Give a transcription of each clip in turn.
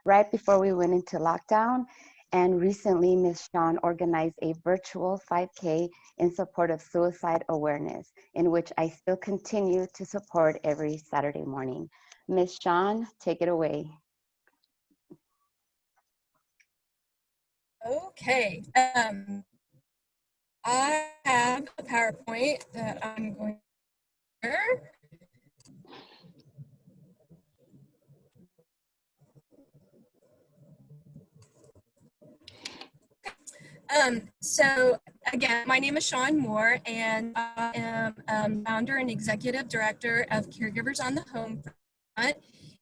right before we went into lockdown. And recently, Ms. Sean organized a virtual 5K in support of suicide awareness, in which I still continue to support every Saturday morning. Ms. Sean, take it away. Okay, I have a PowerPoint that I'm going to share. So again, my name is Sean Moore, and I am founder and executive director of Caregivers on the Homefront.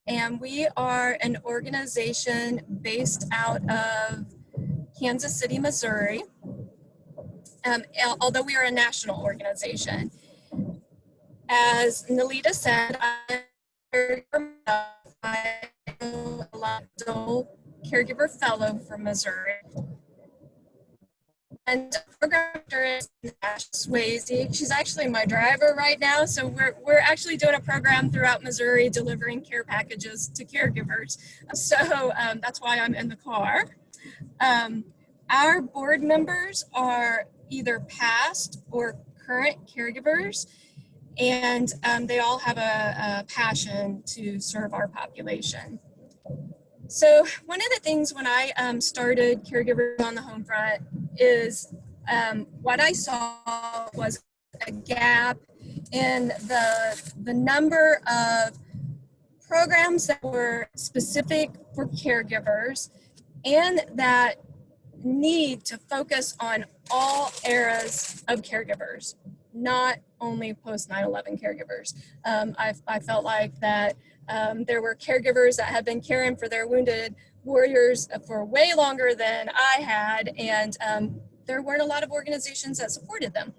And we are an organization based out of Kansas City, Missouri, although we are a national organization. As Nalita said, I'm a caregiver fellow from Missouri. And program director is Nash Swayze. She's actually my driver right now. So we're actually doing a program throughout Missouri delivering care packages to caregivers. So that's why I'm in the car. Our board members are either past or current caregivers, and they all have a passion to serve our population. So one of the things when I started Caregivers on the Homefront is what I saw was a gap in the number of programs that were specific for caregivers and that need to focus on all eras of caregivers, not only post 9/11 caregivers. I felt like that there were caregivers that had been caring for their wounded warriors for way longer than I had, and there weren't a lot of organizations that supported them.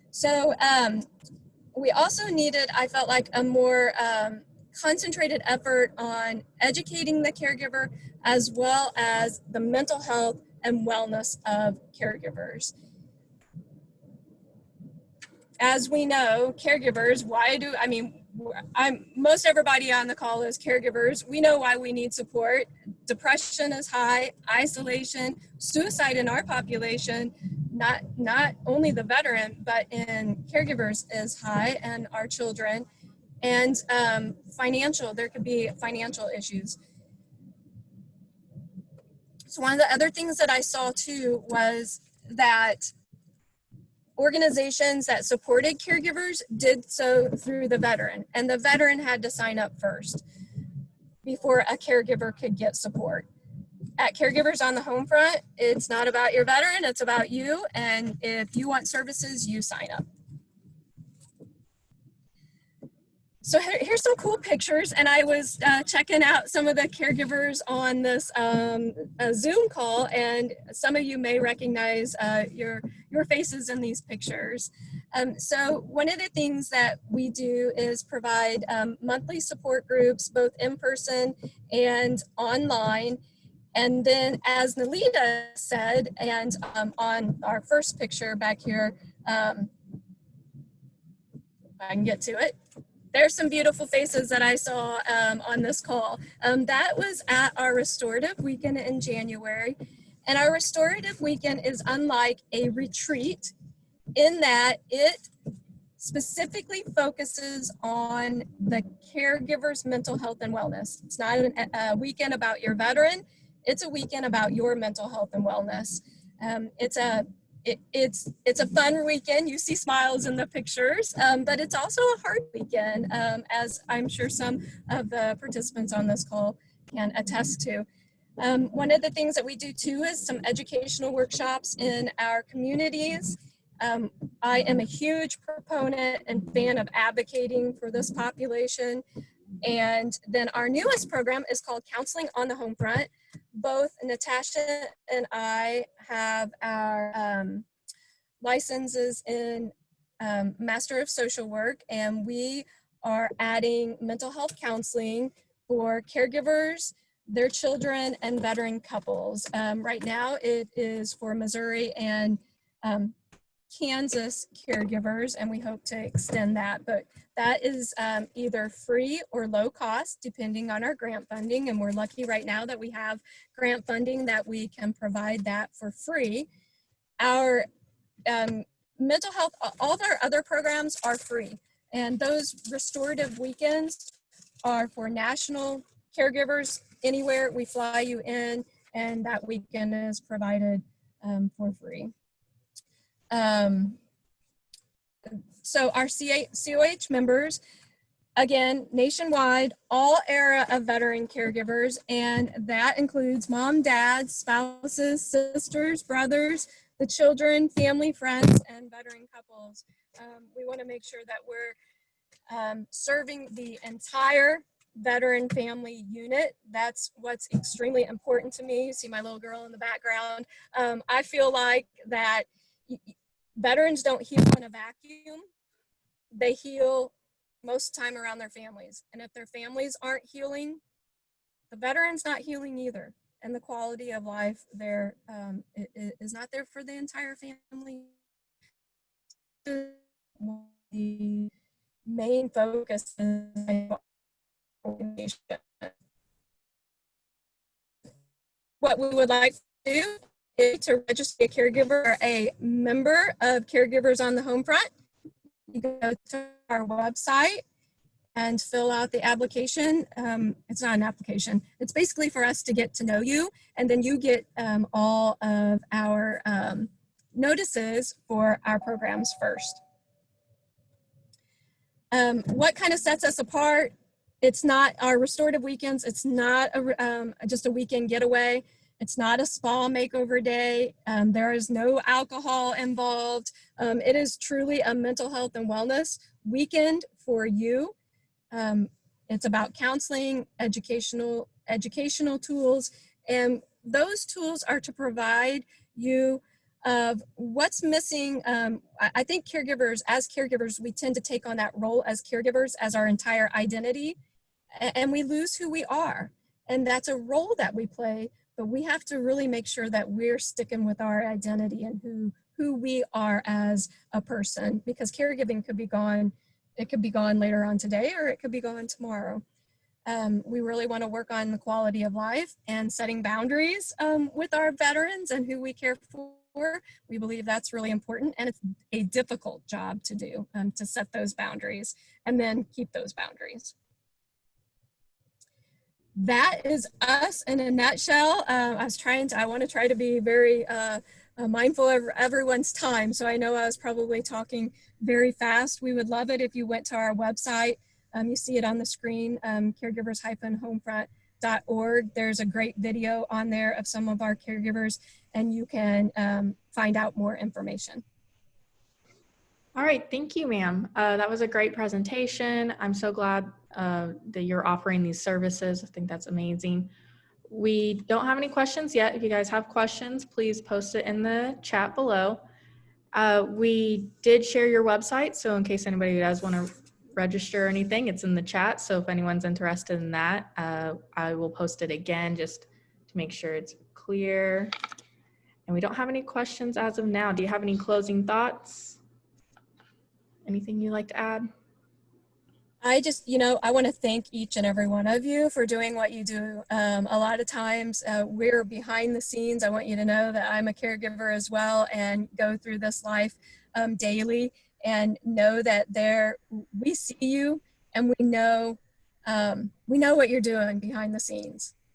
So we also needed, I felt like, a more concentrated effort on educating the caregiver as well as the mental health and wellness of caregivers. As we know, caregivers, most everybody on the call is caregivers. We know why we need support. Depression is high, isolation, suicide in our population, not only the veteran, but in caregivers is high, and our children. And there could be financial issues. So one of the other things that I saw too was that organizations that supported caregivers did so through the veteran, and the veteran had to sign up first before a caregiver could get support. At Caregivers on the Homefront, it's not about your veteran, it's about you, and if you want services, you sign up. So here's some cool pictures, and I was checking out some of the caregivers on this Zoom call, and some of you may recognize your faces in these pictures. So one of the things that we do is provide monthly support groups, both in person and online. And then, as Nalita said, and on our first picture back here, if I can get to it, there's some beautiful faces that I saw on this call. That was at our restorative weekend in January. And our restorative weekend is unlike a retreat in that it specifically focuses on the caregiver's mental health and wellness. It's not a weekend about your veteran, it's a weekend about your mental health and wellness. It's a fun weekend. You see smiles in the pictures, but it's also a hard weekend, as I'm sure some of the participants on this call can attest to. One of the things that we do too is some educational workshops in our communities. I am a huge proponent and fan of advocating for this population. And then our newest program is called Counseling on the Homefront. Both Natasha and I have our licenses in Master of Social Work, and we are adding mental health counseling for caregivers, their children, and veteran couples. Right now it is for Missouri and Kansas Caregivers, and we hope to extend that, but that is either free or low cost depending on our grant funding, and we're lucky right now that we have grant funding that we can provide that for free. Our mental health, all of our other programs are free, and those restorative weekends are for national caregivers. Anywhere we fly you in, and that weekend is provided for free. So our COH members, again, nationwide, all era of veteran caregivers, and that includes mom, dads, spouses, sisters, brothers, the children, family, friends, and veteran couples. We want to make sure that we're serving the entire veteran family unit. That's what's extremely important to me. You see my little girl in the background. I feel like that veterans don't heal in a vacuum. They heal most of the time around their families. And if their families aren't healing, the veteran's not healing either. And the quality of life there is not there for the entire family. The main focus is what we would like to do is to register a caregiver or a member of Caregivers on the Homefront. You go to our website and fill out the application. It's not an application. It's basically for us to get to know you, and then you get all of our notices for our programs first. What kind of sets us apart? It's not our restorative weekends. It's not just a weekend getaway. It's not a spa makeover day. There is no alcohol involved. It is truly a mental health and wellness weekend for you. It's about counseling, educational tools, and those tools are to provide you of what's missing. I think as caregivers, we tend to take on that role as caregivers as our entire identity, and we lose who we are. And that's a role that we play, but we have to really make sure that we're sticking with our identity and who we are as a person, because caregiving could be gone. It could be gone later on today, or it could be gone tomorrow. We really want to work on the quality of life and setting boundaries with our veterans and who we care for. We believe that's really important, and it's a difficult job to do, to set those boundaries and then keep those boundaries. That is us in a nutshell. I want to try to be very mindful of everyone's time. So I know I was probably talking very fast. We would love it if you went to our website. You see it on the screen, caregivers-homefront.org. There's a great video on there of some of our caregivers, and you can find out more information. All right, thank you, ma'am. That was a great presentation. I'm so glad that you're offering these services. I think that's amazing. We don't have any questions yet. If you guys have questions, please post it in the chat below. We did share your website, so in case anybody does want to register or anything, it's in the chat. So if anyone's interested in that, I will post it again just to make sure it's clear. And we don't have any questions as of now. Do you have any closing thoughts? Anything you'd like to add? I want to thank each and every one of you for doing what you do. A lot of times we're behind the scenes. I want you to know that I'm a caregiver as well and go through this life daily, and know that we see you, and we know what you're doing behind the scenes.